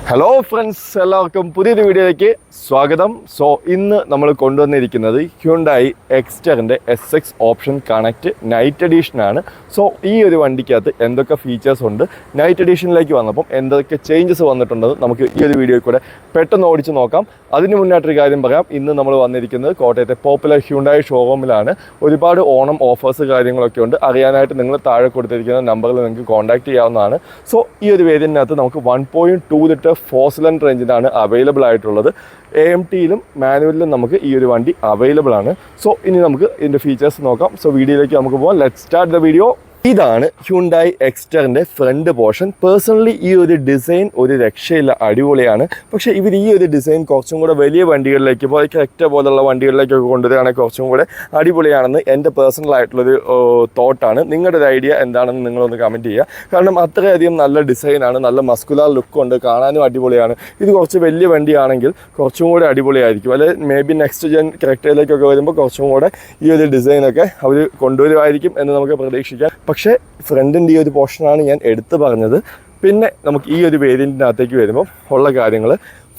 Hello friends, എല്ലാവർക്കും പുതിയൊരു വീഡിയോയിലേക്ക് സ്വാഗതം. സോ ഇന്ന് നമ്മൾ കൊണ്ടുവന്നിരിക്കുന്നത് ഹ്യുണ്ടായി എക്സ്റ്ററിൻ്റെ SX ഓപ്ഷൻ കണക്റ്റ് നൈറ്റ് എഡീഷനാണ്. സോ ഈ ഒരു വണ്ടിക്കകത്ത് എന്തൊക്കെ ഫീച്ചേഴ്സ് ഉണ്ട്, നൈറ്റ് എഡീഷനിലേക്ക് വന്നപ്പം എന്തൊക്കെ ചേഞ്ചസ് വന്നിട്ടുണ്ടെന്ന് നമുക്ക് ഈ ഒരു വീഡിയോയിൽ കൂടെ പെട്ടെന്ന് ഓടിച്ച് നോക്കാം. അതിന് മുന്നായിട്ടൊരു കാര്യം പറയാം. ഇന്ന് നമ്മൾ വന്നിരിക്കുന്നത് കോട്ടയത്തെ പോപ്പുലർ ഹ്യുണ്ടായി ഷോറൂമിലാണ്. ഒരുപാട് ഓണം ഓഫേഴ്സ് കാര്യങ്ങളൊക്കെ ഉണ്ട്. അറിയാനായിട്ട് നിങ്ങൾ താഴെ കൊടുത്തിരിക്കുന്ന നമ്പറിൽ നിങ്ങൾക്ക് കോൺടാക്ട് ചെയ്യാവുന്നതാണ്. സോ ഈ ഒരു വേരിയൻറ്റിനകത്ത് നമുക്ക് 1.2 ലിറ്റർ 4 സിലിണ്ടർ എഞ്ചിനാണ് അവൈലബിൾ ആയിട്ടുള്ളത്. AMTയിലും മാനുവലിലും നമുക്ക് ഈ ഒരു വണ്ടി അവൈലബിൾ ആണ്. സോ ഇനി നമുക്ക് ഇതിൻ്റെ ഫീച്ചേഴ്സ് നോക്കാം. സോ വീഡിയോയിലേക്ക് നമുക്ക് പോകാം. Let's start the video. ഇതാണ് ഹ്യുണ്ടായി എക്സ്റ്ററിൻ്റെ ഫ്രണ്ട് പോർഷൻ. പേഴ്സണലി ഈ ഒരു ഡിസൈൻ ഒരു രക്ഷയില്ല, അടിപൊളിയാണ്. പക്ഷേ ഇവർ ഈ ഒരു ഡിസൈൻ കുറച്ചും കൂടെ വലിയ വണ്ടികളിലേക്ക് ഇപ്പോൾ കറക്റ്റ് പോലുള്ള വണ്ടികളിലേക്കൊക്കെ കൊണ്ടുവരികയാണെങ്കിൽ കുറച്ചും കൂടെ അടിപൊളിയാണെന്ന് എൻ്റെ പേഴ്സണലായിട്ടുള്ളൊരു തോട്ടാണ്. നിങ്ങളുടെ ഒരു ഐഡിയ എന്താണെന്ന് നിങ്ങളൊന്ന് കമൻറ്റ് ചെയ്യുക. കാരണം അത്രയധികം നല്ല ഡിസൈനാണ്, നല്ല മസ്കുലാർ ലുക്കുണ്ട്, കാണാനും അടിപൊളിയാണ്. ഇത് കുറച്ച് വലിയ വണ്ടിയാണെങ്കിൽ കുറച്ചും കൂടെ അടിപൊളിയായിരിക്കും. അല്ലെങ്കിൽ മേ ബി നെക്സ്റ്റ് ജെൻ കറക്റ്റയിലേക്കൊക്കെ വരുമ്പോൾ കുറച്ചും കൂടെ ഈ ഒരു ഡിസൈനൊക്കെ അവർ കൊണ്ടുവരുമായിരിക്കും എന്ന് നമുക്ക് പ്രതീക്ഷിക്കാം. പക്ഷേ ഫ്രണ്ടിൻ്റെ ഈ ഒരു പോർഷനാണ് ഞാൻ എടുത്തു പറഞ്ഞത്. പിന്നെ നമുക്ക് ഈ ഒരു വേരിയൻറ്റിനകത്തേക്ക് വരുമ്പോൾ ഉള്ള കാര്യങ്ങൾ,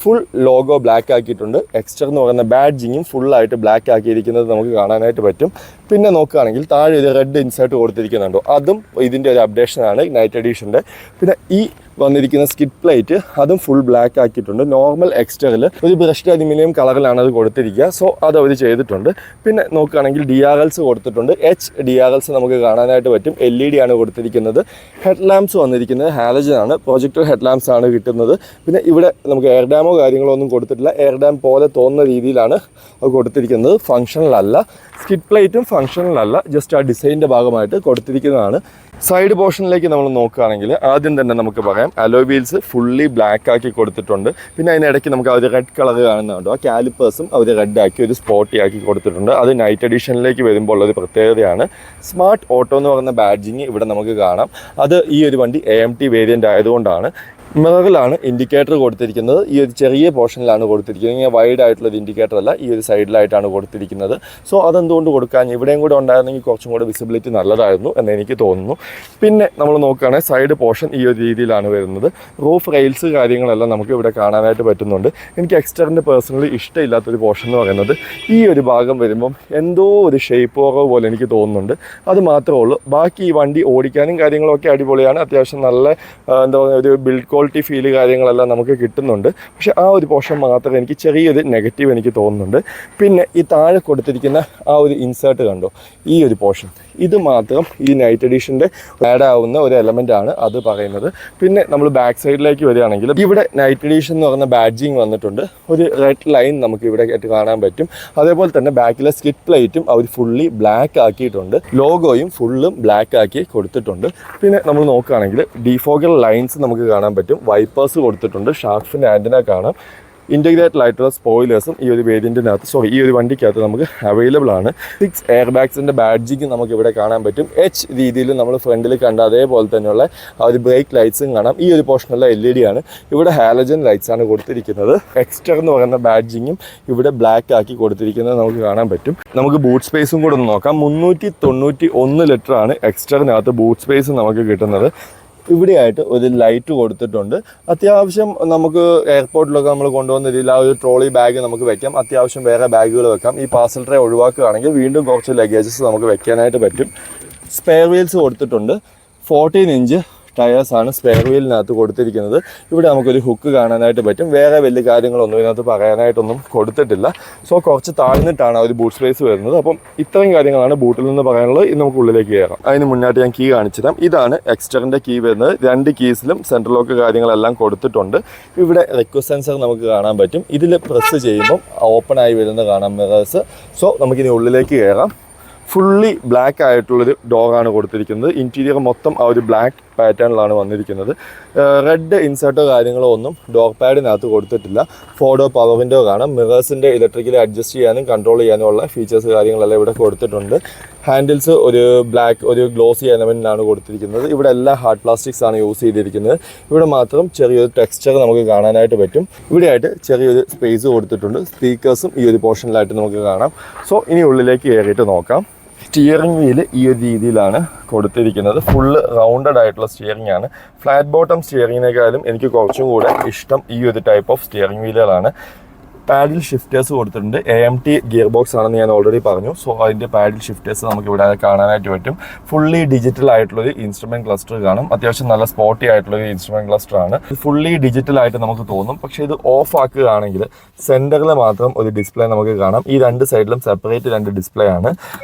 ഫുൾ ലോഗോ ബ്ലാക്ക് ആക്കിയിട്ടുണ്ട്. എക്സ്റ്റർ എന്ന് പറയുന്ന ബാഡ്ജിങ്ങും ഫുള്ളായിട്ട് ബ്ലാക്ക് ആക്കിയിരിക്കുന്നത് നമുക്ക് കാണാനായിട്ട് പറ്റും. പിന്നെ നോക്കുകയാണെങ്കിൽ താഴെ ഒരു റെഡ് ഇൻസേർട്ട് കൊടുത്തിരിക്കുന്നുണ്ടോ, അതും ഇതിൻ്റെ ഒരു അപ്ഡേഷനാണ് നൈറ്റ് എഡീഷൻ്റെ. പിന്നെ ഈ വന്നിരിക്കുന്ന സ്കിഡ് പ്ലേറ്റ് അതും ഫുൾ ബ്ലാക്ക് ആക്കിയിട്ടുണ്ട്. നോർമൽ എക്സ്റ്ററിൽ ഒരു ബ്രഷ്ഡ് അലുമിനിയം കളറിലാണ് അത് കൊടുത്തിരിക്കുക. സോ അത് അവർ ചെയ്തിട്ടുണ്ട്. പിന്നെ നോക്കുകയാണെങ്കിൽ DRLs കൊടുത്തിട്ടുണ്ട്. DRLs നമുക്ക് കാണാനായിട്ട് പറ്റും. LED ആണ് കൊടുത്തിരിക്കുന്നത്. ഹെഡ് ലാംപ്സ് വന്നിരിക്കുന്നത് ഹാലജൻ ആണ്, പ്രൊജക്ടർ ഹെഡ് ലാംപ്സ് ആണ് കിട്ടുന്നത്. പിന്നെ ഇവിടെ നമുക്ക് എയർ ഡാമോ കാര്യങ്ങളോ ഒന്നും കൊടുത്തിട്ടില്ല. എയർ ഡാം പോലെ തോന്നുന്ന രീതിയിലാണ് അത് കൊടുത്തിരിക്കുന്നത്. ഫങ്ഷണലല്ല. സ്കിഡ് പ്ലേറ്റും ഫങ്ഷണലല്ല, ജസ്റ്റ് ആ ഡിസൈനിൻ്റെ ഭാഗമായിട്ട് കൊടുത്തിരിക്കുന്നതാണ്. സൈഡ് പോർഷനിലേക്ക് നമ്മൾ നോക്കുകയാണെങ്കിൽ ആദ്യം തന്നെ നമുക്ക് പറയാം, അലോയ് വീൽസ് ഫുള്ളി ബ്ലാക്ക് ആക്കി കൊടുത്തിട്ടുണ്ട്. പിന്നെ അതിനിടയ്ക്ക് നമുക്ക് അവർ റെഡ് കളർ കാണുന്നുണ്ടോ, ആ കാലിപ്പേഴ്സും അവർ റെഡ് ആക്കി ഒരു സ്പോട്ടി ആക്കി കൊടുത്തിട്ടുണ്ട്. അത് നൈറ്റ് എഡീഷനിലേക്ക് വരുമ്പോൾ ഉള്ളൊരു പ്രത്യേകതയാണ്. സ്മാർട്ട് ഓട്ടോ എന്ന് പറയുന്ന ബാഡ്ജിങ് ഇവിടെ നമുക്ക് കാണാം. അത് ഈ ഒരു വണ്ടി AMT വേരിയൻ്റ് ആയതുകൊണ്ടാണ്. മിററിലാണ് ഇൻഡിക്കേറ്റർ കൊടുത്തിരിക്കുന്നത്. ഈ ഒരു ചെറിയ പോർഷനിലാണ് കൊടുത്തിരിക്കുന്നത്. ഇങ്ങനെ വൈഡ് ആയിട്ടുള്ളൊരു ഇൻഡിക്കേറ്റർ അല്ല, ഈ ഒരു സൈഡിലായിട്ടാണ് കൊടുത്തിരിക്കുന്നത്. സോ അതെന്തുകൊണ്ട് കൊടുക്കാൻ, ഇവിടെയും കൂടെ ഉണ്ടായിരുന്നെങ്കിൽ കുറച്ചും കൂടെ വിസിബിലിറ്റി നല്ലതായിരുന്നു എന്ന് എനിക്ക് തോന്നുന്നു. പിന്നെ നമ്മൾ നോക്കുകയാണെങ്കിൽ സൈഡ് പോർഷൻ ഈ ഒരു രീതിയിലാണ് വരുന്നത്. റൂഫ് റെയിൽസ് കാര്യങ്ങളെല്ലാം നമുക്ക് ഇവിടെ കാണാനായിട്ട് പറ്റുന്നുണ്ട്. എനിക്ക് എക്സ്റ്ററിൻ്റെ പേഴ്സണലി ഇഷ്ടമില്ലാത്തൊരു പോർഷൻ എന്ന് പറയുന്നത് ഈ ഒരു ഭാഗം വരുമ്പം എന്തോ ഒരു ഷേപ്പ് കുറവ് പോലെ എനിക്ക് തോന്നുന്നുണ്ട്. അത് മാത്രമേ ഉള്ളൂ. ബാക്കി ഈ വണ്ടി ഓടിക്കാനും കാര്യങ്ങളൊക്കെ അടിപൊളിയാണ്. അത്യാവശ്യം നല്ല എന്താ പറയുക, ഒരു ബിൽഡ് ക്വാളിറ്റി ഫീല് കാര്യങ്ങളെല്ലാം നമുക്ക് കിട്ടുന്നുണ്ട്. പക്ഷേ ആ ഒരു പോർഷൻ മാത്രമേ എനിക്ക് ചെറിയൊരു നെഗറ്റീവ് എനിക്ക് തോന്നുന്നുണ്ട്. പിന്നെ ഈ താഴെ കൊടുത്തിരിക്കുന്ന ആ ഒരു ഇൻസേർട്ട് കണ്ടോ, ഈ ഒരു പോർഷൻ, ഇത് മാത്രം ഈ നൈറ്റ് എഡീഷൻ്റെ ആഡ് ആവുന്ന ഒരു എലമെൻ്റാണ് അത് പറയുന്നത്. പിന്നെ നമ്മൾ ബാക്ക് സൈഡിലേക്ക് വരികയാണെങ്കിൽ ഇവിടെ നൈറ്റ് എഡീഷൻ എന്ന് പറയുന്ന ബാഡ്ജിങ് വന്നിട്ടുണ്ട്. ഒരു റെഡ് ലൈൻ നമുക്ക് ഇവിടെ ആയിട്ട് കാണാൻ പറ്റും. അതേപോലെ തന്നെ ബാക്കിലെ സ്കിഡ് പ്ലേറ്റും അവർ ഫുള്ളി ബ്ലാക്ക് ആക്കിയിട്ടുണ്ട്. ലോഗോയും ഫുള്ളും ബ്ലാക്ക് ആക്കി കൊടുത്തിട്ടുണ്ട്. പിന്നെ നമ്മൾ നോക്കുകയാണെങ്കിൽ ഡിഫോഗർ ലൈൻസ് നമുക്ക് കാണാൻ പറ്റും. വൈപ്പേഴ്സ് കൊടുത്തിട്ടുണ്ട്. ഷാർക്സിൻ്റെ ആൻറ്റന കാണാം. ഇൻ്റഗ്രേറ്റഡ് ആയിട്ടുള്ള സ്പോയിലേഴ്സും ഈ ഒരു വേരിയൻറ്റിനകത്ത് ഈ ഒരു വണ്ടിക്കകത്ത് നമുക്ക് അവൈലബിൾ ആണ്. 6 എയർ ബാഗ്സിൻ്റെ ബാഡ്ജിങ് നമുക്ക് ഇവിടെ കാണാൻ പറ്റും. രീതിയിൽ നമ്മൾ ഫ്രണ്ടിൽ കണ്ട അതേപോലെ തന്നെയുള്ള ആ ഒരു ബ്രേക്ക് ലൈറ്റ്സും കാണാം. ഈ ഒരു പോർഷനുള്ള LED ആണ്. ഇവിടെ ഹാലജൻ ലൈറ്റ്സ് ആണ് കൊടുത്തിരിക്കുന്നത്. എക്സ്റ്റർ എന്ന് പറയുന്ന ബാഡ്ജിങ്ങും ഇവിടെ ബ്ലാക്ക് ആക്കി കൊടുത്തിരിക്കുന്നത് നമുക്ക് കാണാൻ പറ്റും. നമുക്ക് ബൂട്ട് സ്പേസും കൂടെ ഒന്ന് നോക്കാം. 391 ലിറ്റർ ആണ് എക്സ്റ്ററിനകത്ത് ബൂട്ട് സ്പേസ് നമുക്ക് കിട്ടുന്നത്. ഇവിടെയായിട്ട് ഒരു ലൈറ്റ് കൊടുത്തിട്ടുണ്ട്. അത്യാവശ്യം നമുക്ക് എയർപോർട്ടിലൊക്കെ നമ്മൾ കൊണ്ടുവന്ന രീതിയിൽ ആ ഒരു ട്രോളി ബാഗ് നമുക്ക് വെക്കാം. അത്യാവശ്യം വേറെ ബാഗുകൾ വെക്കാം. ഈ പാർസൽ ട്രേ ഒഴിവാക്കുകയാണെങ്കിൽ വീണ്ടും കുറച്ച് ലഗേജസ് നമുക്ക് വെക്കാനായിട്ട് പറ്റും. സ്പെയർ വീൽസ് കൊടുത്തിട്ടുണ്ട്. 14 ഇഞ്ച് ടയേഴ്സാണ് സ്പെയർ വീലിനകത്ത് കൊടുത്തിരിക്കുന്നത്. ഇവിടെ നമുക്കൊരു ഹുക്ക് കാണാനായിട്ട് പറ്റും. വേറെ വലിയ കാര്യങ്ങളൊന്നും ഇതിനകത്ത് പറയാനായിട്ടൊന്നും കൊടുത്തിട്ടില്ല. സോ കുറച്ച് താഴ്ന്നിട്ടാണ് ഒരു ബൂട്ട് സ്പേസ് വരുന്നത്. അപ്പം ഇത്രയും കാര്യങ്ങളാണ് ബൂട്ടിൽ നിന്ന് പറയാനുള്ളത്. ഇത് നമുക്ക് ഉള്ളിലേക്ക് കയറാം. അതിന് മുന്നായിട്ട് ഞാൻ കീ കാണിച്ചു തരാം. ഇതാണ് എക്സ്റ്ററിൻ്റെ കീ വരുന്നത്. 2 കീസിലും സെൻട്രൽ ലോക്ക് കാര്യങ്ങളെല്ലാം കൊടുത്തിട്ടുണ്ട്. ഇവിടെ റിക്വസ്റ്റ് സെൻസർ നമുക്ക് കാണാൻ പറ്റും. ഇതിൽ പ്രസ് ചെയ്യുമ്പം ഓപ്പൺ ആയി വരുന്നത് കാണാം മിറേഴ്സ്. സോ നമുക്കിനി ഉള്ളിലേക്ക് കയറാം. ഫുള്ളി ബ്ലാക്ക് ആയിട്ടുള്ളൊരു ഡോറാണ് കൊടുത്തിരിക്കുന്നത്. ഇൻറ്റീരിയർ മൊത്തം ആ ഒരു ബ്ലാക്ക് പാറ്റേണിലാണ് വന്നിരിക്കുന്നത്. റെഡ് ഇൻസേർട്ടോ കാര്യങ്ങളോ ഒന്നും ഡോർ പാഡിനകത്ത് കൊടുത്തിട്ടില്ല. 4 പവർ വിൻഡോ കാണാം. മിറേഴ്സിൻ്റെ ഇലക്ട്രിക്കലി അഡ്ജസ്റ്റ് ചെയ്യാനും കൺട്രോൾ ചെയ്യാനുമുള്ള ഫീച്ചേഴ്സ് കാര്യങ്ങളെല്ലാം ഇവിടെ കൊടുത്തിട്ടുണ്ട്. ഹാൻഡിൽസ് ഒരു ബ്ലാക്ക് ഒരു ഗ്ലോസി എലമെൻറ്റിലാണ് കൊടുത്തിരിക്കുന്നത്. ഇവിടെ എല്ലാ ഹാർഡ് പ്ലാസ്റ്റിക്സ് ആണ് യൂസ് ചെയ്തിരിക്കുന്നത്. ഇവിടെ മാത്രം ചെറിയൊരു ടെക്സ്ചർ നമുക്ക് കാണാനായിട്ട് പറ്റും. ഇവിടെയായിട്ട് ചെറിയൊരു സ്പേസ് കൊടുത്തിട്ടുണ്ട്. സ്പീക്കേഴ്സും ഈ ഒരു പോർഷനിലായിട്ട് നമുക്ക് കാണാം. സോ ഇനി ഉള്ളിലേക്ക് കയറിയിട്ട് നോക്കാം. സ്റ്റിയറിംഗ് വീല് ഈ ഒരു രീതിയിലാണ് കൊടുത്തിരിക്കുന്നത്. ഫുള്ള് റൗണ്ടഡ് ആയിട്ടുള്ള സ്റ്റിയറിംഗ് ആണ്. ഫ്ലാറ്റ് ബോട്ടം സ്റ്റിയറിങ്ങിനേക്കാളും എനിക്ക് കുറച്ചും കൂടെ ഇഷ്ടം ഈ ഒരു ടൈപ്പ് ഓഫ് സ്റ്റിയറിംഗ് വീലുകളാണ്. പാഡിൽ ഷിഫ്റ്റേഴ്സ് കൊടുത്തിട്ടുണ്ട്. AMT ഗിയർ ബോക്സ് ആണെന്ന് ഞാൻ ഓൾറെഡി പറഞ്ഞു. സോ അതിൻ്റെ പാഡിൽ ഷിഫ്റ്റേഴ്സ് നമുക്ക് ഇവിടെ കാണാനായിട്ട് പറ്റും. ഫുള്ളി ഡിജിറ്റൽ ആയിട്ടുള്ളൊരു ഇൻസ്ട്രുമെൻറ്റ് ക്ലസ്റ്റർ കാണും. അത്യാവശ്യം നല്ല സ്പോട്ടി ആയിട്ടുള്ളൊരു ഇൻസ്ട്രുമെൻറ്റ് ക്ലസ്റ്റർ ആണ്. ഫുള്ളി ഡിജിറ്റൽ ആയിട്ട് നമുക്ക് തോന്നും. പക്ഷേ ഇത് ഓഫ് ആക്കുകയാണെങ്കിൽ സെൻറ്ററിൽ മാത്രം ഒരു ഡിസ്പ്ലേ നമുക്ക് കാണാം. ഈ രണ്ട് സൈഡിലും സെപ്പറേറ്റ് രണ്ട് ഡിസ്പ്ലേ ആണ്.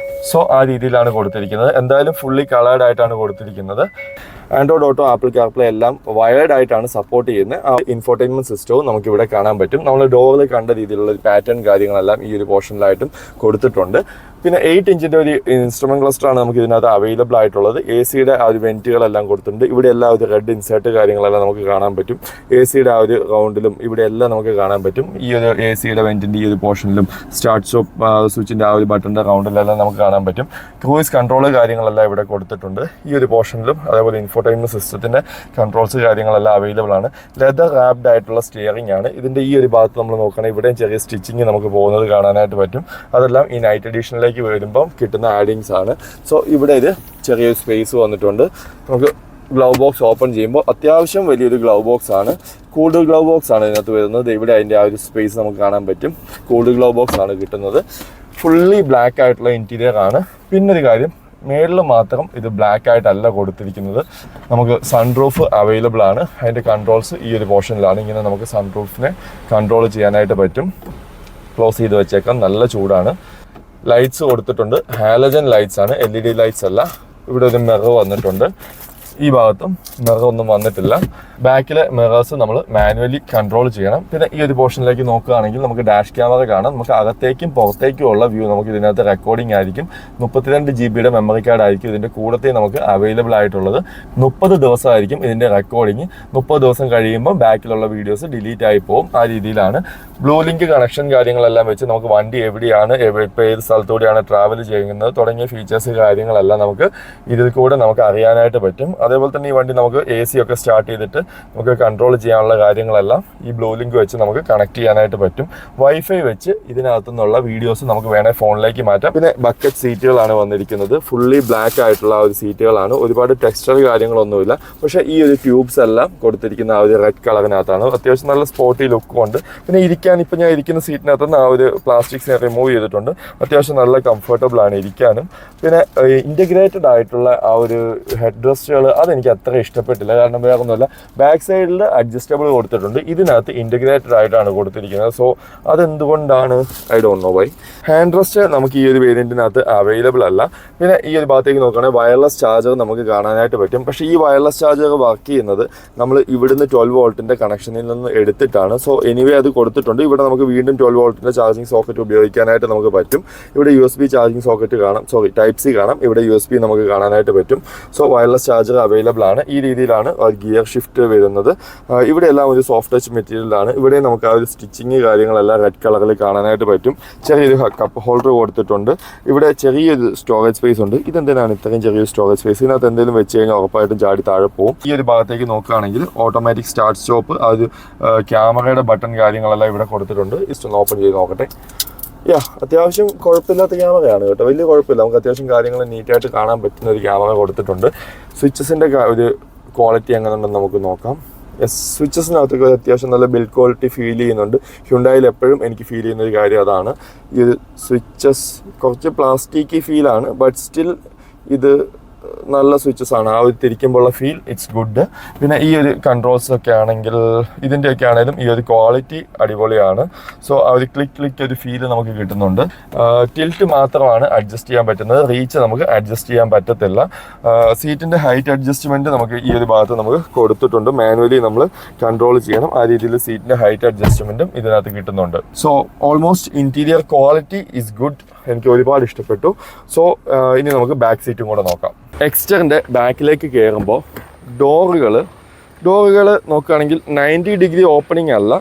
സോ ആ രീതിയിലാണ് കൊടുത്തിരിക്കുന്നത്. എന്തായാലും ഫുള്ളി കളേർഡ് ആയിട്ടാണ് കൊടുത്തിരിക്കുന്നത്. ആൻഡ്രോയിഡ് ഓട്ടോ, ആപ്പിൾ കാർപ്ലേ എല്ലാം വയേർഡ് ആയിട്ടാണ് സപ്പോർട്ട് ചെയ്യുന്നത്. ആ ഇൻഫോർടൈൻമെന്റ് സിസ്റ്റവും നമുക്കിവിടെ കാണാൻ പറ്റും. നമ്മൾ ഡോറിൽ കണ്ട രീതിയിലുള്ള ഒരു പാറ്റേൺ കാര്യങ്ങളെല്ലാം ഈ ഒരു പോർഷനിലായിട്ടും കൊടുത്തിട്ടുണ്ട്. പിന്നെ 8 ഇഞ്ചിൻ്റെ ഒരു ഇൻസ്ട്രുമെൻറ്റ് ക്ലസ്റ്ററാണ് നമുക്ക് ഇതിനകത്ത് അവൈലബിൾ ആയിട്ടുള്ളത്. AC-യുടെ ആ ഒരു വെൻറ്റുകളെല്ലാം കൊടുത്തിട്ടുണ്ട്. ഇവിടെ എല്ലാം ഒരു റെഡ് ഇൻസേർട്ട് കാര്യങ്ങളെല്ലാം നമുക്ക് കാണാൻ പറ്റും. AC-യുടെ ആ ഒരു റൗണ്ടിലും ഇവിടെ എല്ലാം നമുക്ക് കാണാൻ പറ്റും. ഈ ഒരു AC-യുടെ വെൻറ്റിൻ്റെ ഈ ഒരു പോർഷനിലും സ്റ്റാർട്ട് സ്റ്റോപ്പ് സ്വിച്ചിൻ്റെ ആ ഒരു ബട്ടൻ്റെ റൗണ്ടിലെല്ലാം നമുക്ക് കാണാൻ പറ്റും. ക്രൂയിസ് കൺട്രോൾ കാര്യങ്ങളെല്ലാം ഇവിടെ കൊടുത്തിട്ടുണ്ട്. ഈ ഒരു പോർഷനിലും അതേപോലെ ഇൻഫോർടൈൻമെൻറ്റ് സിസ്റ്റത്തിൻ്റെ കൺട്രോൾസ് കാര്യങ്ങളെല്ലാം അവൈലബിൾ ആണ്. ലെതർ റാപ്ഡ് ആയിട്ടുള്ള സ്റ്റിയറിംഗ് ആണ്. ഇതിൻ്റെ ഈ ഒരു ഭാഗത്ത് നമ്മൾ നോക്കുകയാണെങ്കിൽ ഇവിടെയും ചെറിയ സ്റ്റിച്ചിങ് നമുക്ക് പോകുന്നത് കാണാനായിട്ട് പറ്റും. അതെല്ലാം ഈ നൈറ്റ് എഡിഷനിലേക്ക് വരുമ്പം കിട്ടുന്ന ആഡിങ്സ് ആണ്. സോ ഇവിടെ ഇത് ചെറിയൊരു സ്പേസ് വന്നിട്ടുണ്ട്. നമുക്ക് ഗ്ലൗ ബോക്സ് ഓപ്പൺ ചെയ്യുമ്പോൾ അത്യാവശ്യം വലിയൊരു ഗ്ലൗ ബോക്സ് ആണ്. കൂൾഡ് ഗ്ലൗ ബോക്സ് ആണ് ഇതിനകത്ത് വരുന്നത്. ഇവിടെ അതിൻ്റെ ആ ഒരു സ്പേസ് നമുക്ക് കാണാൻ പറ്റും. കൂൾഡ് ഗ്ലൗ ബോക്സ് ആണ് കിട്ടുന്നത്. ഫുള്ളി ബ്ലാക്ക് ആയിട്ടുള്ള ഇൻറ്റീരിയർ ആണ്. പിന്നൊരു കാര്യം, മേളിൽ മാത്രം ഇത് ബ്ലാക്ക് ആയിട്ടല്ല കൊടുത്തിരിക്കുന്നത്. നമുക്ക് സൺറൂഫ് അവൈലബിൾ ആണ്. അതിൻ്റെ കൺട്രോൾസ് ഈ ഒരു പോർഷനിലാണ്. ഇങ്ങനെ നമുക്ക് സൺറൂഫിനെ കൺട്രോൾ ചെയ്യാനായിട്ട് പറ്റും. ക്ലോസ് ചെയ്ത് വെച്ചേക്കാം. നല്ല ചൂടാണ്. ലൈറ്റ്സ് കൊടുത്തിട്ടുണ്ട്. ഹാലജൻ ലൈറ്റ്സ് ആണ്, LED ലൈറ്റ്സ് അല്ല. ഇവിടെ ഒരു മിറർ വന്നിട്ടുണ്ട്. ഈ ഭാഗത്തും മിറർ ഒന്നും വന്നിട്ടില്ല. ബാക്കിലെ മിറേഴ്സ് നമ്മൾ മാനുവലി കൺട്രോൾ ചെയ്യണം. പിന്നെ ഈ ഒരു പോർഷനിലേക്ക് നോക്കുകയാണെങ്കിൽ നമുക്ക് ഡാഷ് ക്യാമറ കാണാം. നമുക്ക് അകത്തേക്കും പുറത്തേക്കും ഉള്ള വ്യൂ നമുക്ക് ഇതിനകത്ത് റെക്കോർഡിംഗ് ആയിരിക്കും. 32 GB മെമ്മറി കാർഡ് ആയിരിക്കും ഇതിൻ്റെ കൂടത്തെ നമുക്ക് അവൈലബിൾ ആയിട്ടുള്ളത്. 30 ദിവസമായിരിക്കും ഇതിൻ്റെ റെക്കോർഡിങ്. 30 ദിവസം കഴിയുമ്പോൾ ബാക്കിലുള്ള വീഡിയോസ് ഡിലീറ്റ് ആയി പോകും. ആ രീതിയിലാണ്. ബ്ലൂ ലിങ്ക് കണക്ഷൻ കാര്യങ്ങളെല്ലാം വെച്ച് നമുക്ക് വണ്ടി എവിടെയാണ്, ഇപ്പോൾ ഏത് സ്ഥലത്തൂടെയാണ് ട്രാവൽ ചെയ്യുന്നത് തുടങ്ങിയ ഫീച്ചേഴ്സ് കാര്യങ്ങളെല്ലാം നമുക്ക് ഇതിൽ കൂടെ നമുക്ക് അറിയാനായിട്ട് പറ്റും. അതേപോലെ തന്നെ ഈ വണ്ടി നമുക്ക് AC ഒക്കെ സ്റ്റാർട്ട് ചെയ്തിട്ട് നമുക്ക് കൺട്രോൾ ചെയ്യാനുള്ള കാര്യങ്ങളെല്ലാം ഈ ബ്ലൂ ലിങ്ക് വെച്ച് നമുക്ക് കണക്ട് ചെയ്യാനായിട്ട് പറ്റും. വൈഫൈ വെച്ച് ഇതിനകത്തു നിന്നുള്ള വീഡിയോസ് നമുക്ക് വേണേൽ ഫോണിലേക്ക് മാറ്റാം. പിന്നെ ബക്കറ്റ് സീറ്റുകളാണ് വന്നിരിക്കുന്നത്. ഫുള്ളി ബ്ലാക്ക് ആയിട്ടുള്ള ആ ഒരു സീറ്റുകളാണ്. ഒരുപാട് ടെക്സ്ചർ കാര്യങ്ങളൊന്നുമില്ല. പക്ഷേ ഈ ഒരു ട്യൂബ്സ് എല്ലാം കൊടുത്തിരിക്കുന്ന ആ ഒരു റെഡ് കളറിനകത്താണ്. അത്യാവശ്യം നല്ല സ്പോർട്ടി ലുക്കും ഉണ്ട്. പിന്നെ ഇപ്പം ഞാൻ ഇരിക്കുന്ന സീറ്റിനകത്ത് നിന്ന് ആ ഒരു പ്ലാസ്റ്റിക്സിനെ റിമൂവ് ചെയ്തിട്ടുണ്ട്. അത്യാവശ്യം നല്ല കംഫർട്ടബിൾ ആണ് ഇരിക്കാനും. പിന്നെ ഇൻറ്റഗ്രേറ്റഡ് ആയിട്ടുള്ള ആ ഒരു ഹെഡ് റെസ്റ്റുകൾ അതെനിക്ക് അത്ര ഇഷ്ടപ്പെട്ടില്ല. കാരണം വേറെ ഒന്നുമല്ല, ബാക്ക് സൈഡിൽ അഡ്ജസ്റ്റബിൾ കൊടുത്തിട്ടുണ്ട്. ഇതിനകത്ത് ഇൻറ്റഗ്രേറ്റഡ് ആയിട്ടാണ് കൊടുത്തിരിക്കുന്നത്. സോ അതെന്തുകൊണ്ടാണ് I don't know why. Hand rest നമുക്ക് ഈ ഒരു വേരിയൻറ്റിനകത്ത് അവൈലബിൾ അല്ല. പിന്നെ ഈ ഒരു ഭാഗത്തേക്ക് നോക്കുകയാണെങ്കിൽ വയർലെസ് ചാർജർ നമുക്ക് കാണാനായിട്ട് പറ്റും. പക്ഷേ ഈ വയർലെസ് ചാർജർ വർക്ക് ചെയ്യുന്നത് നമ്മൾ ഇവിടുന്ന് 12 വോൾട്ടിൻ്റെ കണക്ഷനിൽ നിന്ന് എടുത്തിട്ടാണ്. സോ എനിവേ അത് കൊടുത്തിട്ടുണ്ട്. ഇവിടെ നമുക്ക് വീണ്ടും 12 വോൾട്ടിൻ്റെ ചാർജിങ് സോക്കറ്റ് ഉപയോഗിക്കാനായിട്ട് നമുക്ക് പറ്റും. ഇവിടെ USB ചാർജിങ് സോക്കറ്റ് കാണാം, Type C കാണാം. ഇവിടെ USB നമുക്ക് കാണാനായിട്ട് പറ്റും. സോ വയർലെസ് ചാർജർ അവൈലബിൾ ആണ്. ഈ രീതിയിലാണ് ഗിയർ ഷിഫ്റ്റ് വരുന്നത്. ഇവിടെ എല്ലാം ഒരു സോഫ്റ്റ് ടച്ച് മെറ്റീരിയലാണ്. ഇവിടെ നമുക്ക് ആ ഒരു സ്റ്റിച്ചിങ് കാര്യങ്ങളെല്ലാം റെഡ് കളറിൽ കാണാനായിട്ട് പറ്റും. ചെറിയൊരു കപ്പ് ഹോൾഡർ കൊടുത്തിട്ടുണ്ട്. ഇവിടെ ചെറിയൊരു സ്റ്റോറേജ് സ്പേസ് ഉണ്ട്. ഇതെന്തിനാണ് ഇത്രയും ചെറിയൊരു സ്റ്റോറേജ് സ്പേസ്? ഇതിനകത്ത് എന്തെങ്കിലും വെച്ച് കഴിഞ്ഞാൽ ഉറപ്പായിട്ടും ചാടി താഴെ പോകും. ഈ ഒരു ഭാഗത്തേക്ക് നോക്കുകയാണെങ്കിൽ ഓട്ടോമാറ്റിക് സ്റ്റാർട്ട് സ്റ്റോപ്പ്, ആ ഒരു ക്യാമറയുടെ ബട്ടൺ കാര്യങ്ങളെല്ലാം ഇവിടെ കൊടുത്തിട്ടുണ്ട്. ജസ്റ്റ് ഒന്ന് ഓപ്പൺ ചെയ്ത് നോക്കട്ടെ. അത്യാവശ്യം കുഴപ്പമില്ലാത്ത ക്യാമറയാണ് കേട്ടോ. വലിയ കുഴപ്പമില്ല. നമുക്ക് അത്യാവശ്യം കാര്യങ്ങൾ നീറ്റായിട്ട് കാണാൻ പറ്റുന്ന ഒരു ക്യാമറ കൊടുത്തിട്ടുണ്ട്. സ്വിച്ചസിൻ്റെ ഒരു ക്വാളിറ്റി എങ്ങനെയുണ്ടെന്ന് നമുക്ക് നോക്കാം. സ്വിച്ചസിനകത്തൊക്കെ അത്യാവശ്യം നല്ല ബിൽഡ് ക്വാളിറ്റി ഫീൽ ചെയ്യുന്നുണ്ട്. ഹ്യുണ്ടായിൽ എപ്പോഴും എനിക്ക് ഫീൽ ചെയ്യുന്ന ഒരു കാര്യം അതാണ്. ഈ സ്വിച്ചസ് കുറച്ച് പ്ലാസ്റ്റിക്കി ഫീലാണ്, ബട്ട് സ്റ്റിൽ ഇത് നല്ല സ്വിച്ചസ് ആണ്. ആ ഒരു തിരിക്കുമ്പോഴുള്ള ഫീൽ ഇറ്റ്സ് ഗുഡ്. പിന്നെ ഈ ഒരു കൺട്രോൾസ് ഒക്കെ ആണെങ്കിൽ ഇതിൻ്റെയൊക്കെ ആണെങ്കിലും ഈ ഒരു ക്വാളിറ്റി അടിപൊളിയാണ്. സോ ആ ഒരു ക്ലിക്ക് ഒരു ഫീൽ നമുക്ക് കിട്ടുന്നുണ്ട്. ടിൽറ്റ് മാത്രമാണ് അഡ്ജസ്റ്റ് ചെയ്യാൻ പറ്റുന്നത്. റീച്ച് നമുക്ക് അഡ്ജസ്റ്റ് ചെയ്യാൻ പറ്റത്തില്ല. സീറ്റിൻ്റെ ഹൈറ്റ് അഡ്ജസ്റ്റ്മെൻറ്റ് നമുക്ക് ഈ ഒരു ഭാഗത്ത് നമുക്ക് കൊടുത്തിട്ടുണ്ട്. മാനുവലി നമ്മൾ കൺട്രോൾ ചെയ്യണം. ആ രീതിയിൽ സീറ്റിൻ്റെ ഹൈറ്റ് അഡ്ജസ്റ്റ്മെൻറ്റും ഇതിനകത്ത് കിട്ടുന്നുണ്ട്. So almost interior quality is good. എനിക്ക് ഒരുപാട് ഇഷ്ടപ്പെട്ടു. സോ ഇനി നമുക്ക് ബാക്ക് സീറ്റും കൂടെ നോക്കാം. എക്സ്റ്ററിൻ്റെ ബാക്കിലേക്ക് കയറുമ്പോൾ ഡോറുകൾ നോക്കുകയാണെങ്കിൽ 90 ഡിഗ്രി ഓപ്പണിംഗ് അല്ല,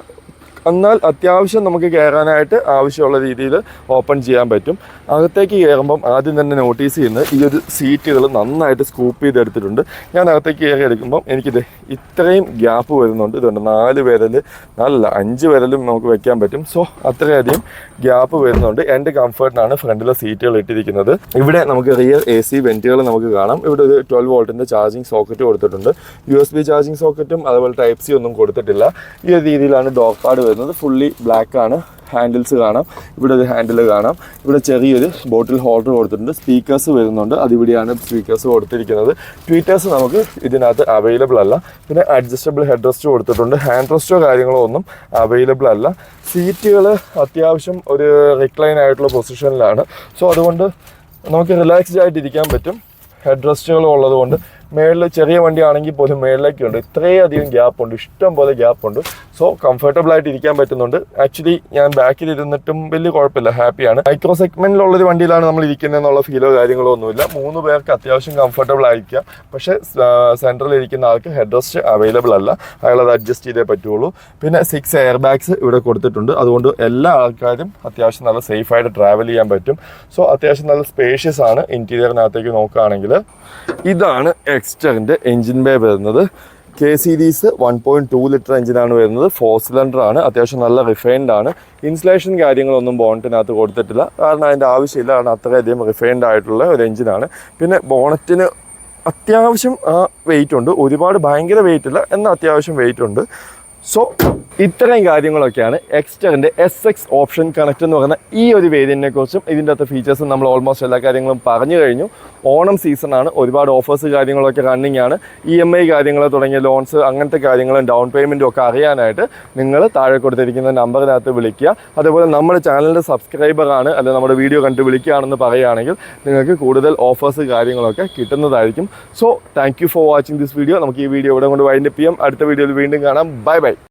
എന്നാൽ അത്യാവശ്യം നമുക്ക് കയറാനായിട്ട് ആവശ്യമുള്ള രീതിയിൽ ഓപ്പൺ ചെയ്യാൻ പറ്റും. അകത്തേക്ക് കയറുമ്പം ആദ്യം തന്നെ നോട്ടീസ് ചെയ്യുന്നത് ഈ ഒരു സീറ്റുകൾ നന്നായിട്ട് സ്കൂപ്പ് ചെയ്തെടുത്തിട്ടുണ്ട്. ഞാൻ അകത്തേക്ക് കയറി എടുക്കുമ്പം എനിക്കിത് ഇത്രയും ഗ്യാപ്പ് വരുന്നുണ്ട്. ഇതുണ്ട് 4 വിരൽ, 5 വിരലും നമുക്ക് വെക്കാൻ പറ്റും. സോ അത്രയധികം ഗ്യാപ്പ് വരുന്നുണ്ട്. എൻ്റെ കംഫർട്ടിനാണ് ഫ്രണ്ടിലെ സീറ്റുകൾ ഇട്ടിരിക്കുന്നത്. ഇവിടെ നമുക്ക് റിയർ AC വെൻറ്റുകൾ നമുക്ക് കാണാം. ഇവിടെ ഒരു 12 വോൾട്ടിൻ്റെ ചാർജിങ് സോക്കറ്റ് കൊടുത്തിട്ടുണ്ട്. USB ചാർജിങ് സോക്കറ്റും അതുപോലെ Type C ഒന്നും കൊടുത്തിട്ടില്ല. ഈ ഒരു രീതിയിലാണ് ഡോർ പാഡ് വരുന്നത്. ഫുള്ളി ബ്ലാക്ക് ആണ്. ഹാൻഡിൽസ് കാണാം. ഇവിടെ ഒരു ഹാൻഡിൽ കാണാം. ഇവിടെ ചെറിയൊരു ബോട്ടിൽ ഹോൾഡർ കൊടുത്തിട്ടുണ്ട്. സ്പീക്കേഴ്സ് വരുന്നുണ്ട്. അതിവിടെയാണ് സ്പീക്കേഴ്സ് കൊടുത്തിരിക്കുന്നത്. ട്വീറ്റേഴ്സ് നമുക്ക് ഇതിനകത്ത് അവൈലബിൾ അല്ല. പിന്നെ അഡ്ജസ്റ്റബിൾ ഹെഡ് റെസ്റ്റ് കൊടുത്തിട്ടുണ്ട്. ഹാൻഡ് റെസ്റ്റോ കാര്യങ്ങളോ ഒന്നും അവൈലബിൾ അല്ല. സീറ്റുകൾ അത്യാവശ്യം ഒരു റിക്ലൈൻ ആയിട്ടുള്ള പൊസിഷനിലാണ്. സോ അതുകൊണ്ട് നമുക്ക് റിലാക്സ്ഡ് ആയിട്ട് ഇരിക്കാൻ പറ്റും. ഹെഡ് റെസ്റ്റുകളും ഉള്ളത് കൊണ്ട് മേളിൽ ചെറിയ വണ്ടി ആണെങ്കിൽ പോലും മേളിലേക്കുണ്ട്. ഇത്രയധികം ഗ്യാപ്പുണ്ട്, ഇഷ്ടം പോലെ ഗ്യാപ്പുണ്ട്. സോ കംഫർട്ടബിൾ ആയിട്ട് ഇരിക്കാൻ പറ്റുന്നുണ്ട്. ആക്ച്വലി ഞാൻ ബാക്കിൽ ഇരുന്നിട്ടും വലിയ കുഴപ്പമില്ല, ഹാപ്പിയാണ്. മൈക്രോ സെഗ്മെന്റിലുള്ളൊരു വണ്ടിയിലാണ് നമ്മൾ ഇരിക്കുന്നതെന്നുള്ള ഫീലോ കാര്യങ്ങളോ ഒന്നുമില്ല. 3 പേർക്ക് അത്യാവശ്യം കംഫർട്ടബിൾ ആയിരിക്കാം. പക്ഷേ സെൻട്രലിൽ ഇരിക്കുന്ന ആൾക്ക് ഹെഡ് റെസ്റ്റ് അവൈലബിൾ അല്ല. അയാളത് അഡ്ജസ്റ്റ് ചെയ്തേ പറ്റുള്ളൂ. പിന്നെ 6 എയർ ബാഗ്സ് ഇവിടെ കൊടുത്തിട്ടുണ്ട്. അതുകൊണ്ട് എല്ലാ ആൾക്കാരും അത്യാവശ്യം നല്ല സേഫായിട്ട് ട്രാവൽ ചെയ്യാൻ പറ്റും. സോ അത്യാവശ്യം നല്ല സ്പേഷ്യസ് ആണ്. ഇൻറ്റീരിയറിനകത്തേക്ക് നോക്കുകയാണെങ്കിൽ ഇതാണ് എക്സ്റ്ററിൻ്റെ എൻജിൻ ബേ വരുന്നത്. K സീരീസ് 1.2 ലിറ്റർ എഞ്ചിനാണ് വരുന്നത്. 4 സിലിണ്ടർ ആണ്. അത്യാവശ്യം നല്ല റിഫൈൻഡ് ആണ്. ഇൻസുലേഷൻ കാര്യങ്ങളൊന്നും ബോണറ്റിനകത്ത് കൊടുത്തിട്ടില്ല. കാരണം അതിൻ്റെ ആവശ്യമില്ല. കാരണം അത്രയധികം റിഫൈൻഡ് ആയിട്ടുള്ള ഒരു എഞ്ചിനാണ്. പിന്നെ ബോണറ്റിന് അത്യാവശ്യം വെയിറ്റ് ഉണ്ട്. ഒരുപാട് ഭയങ്കര വെയിറ്റ് ഇല്ല, എന്നാൽ അത്യാവശ്യം വെയിറ്റ് ഉണ്ട്. സോ ഇത്രയും കാര്യങ്ങളൊക്കെയാണ് എക്സ്റ്ററിൻ്റെ SX ഓപ്ഷൻ കണക്ട് എന്ന് പറയുന്ന ഈ ഒരു വേരിയൻറ്റിനെ കുറിച്ചും ഇതിൻ്റെ അകത്ത് ഫീച്ചേഴ്സും നമ്മൾ ഓൾമോസ്റ്റ് എല്ലാ കാര്യങ്ങളും പറഞ്ഞു കഴിഞ്ഞു. ഓണം സീസണാണ്. ഒരുപാട് ഓഫേഴ്സ് കാര്യങ്ങളൊക്കെ റണ്ണിങ് ആണ്. EMI കാര്യങ്ങൾ തുടങ്ങിയ ലോൺസ് അങ്ങനത്തെ കാര്യങ്ങളും ഡൗൺ പേയ്മെൻറ്റും ഒക്കെ അറിയാനായിട്ട് നിങ്ങൾ താഴെ കൊടുത്തിരിക്കുന്ന നമ്പറിനകത്ത് വിളിക്കുക. അതുപോലെ നമ്മുടെ ചാനലിൻ്റെ സബ്സ്ക്രൈബറാണ് അല്ലെങ്കിൽ നമ്മുടെ വീഡിയോ കണ്ട് വിളിക്കുകയാണെന്ന് പറയുകയാണെങ്കിൽ നിങ്ങൾക്ക് കൂടുതൽ ഓഫേഴ്സ് കാര്യങ്ങളൊക്കെ കിട്ടുന്നതായിരിക്കും. So thank you for watching this video. നമുക്ക് ഈ വീഡിയോ ഇവിടെ കൊണ്ട് വൈൻഡപ്പ് ചെയ്യാം. അടുത്ത വീഡിയോയിൽ വീണ്ടും കാണാം. Bye bye.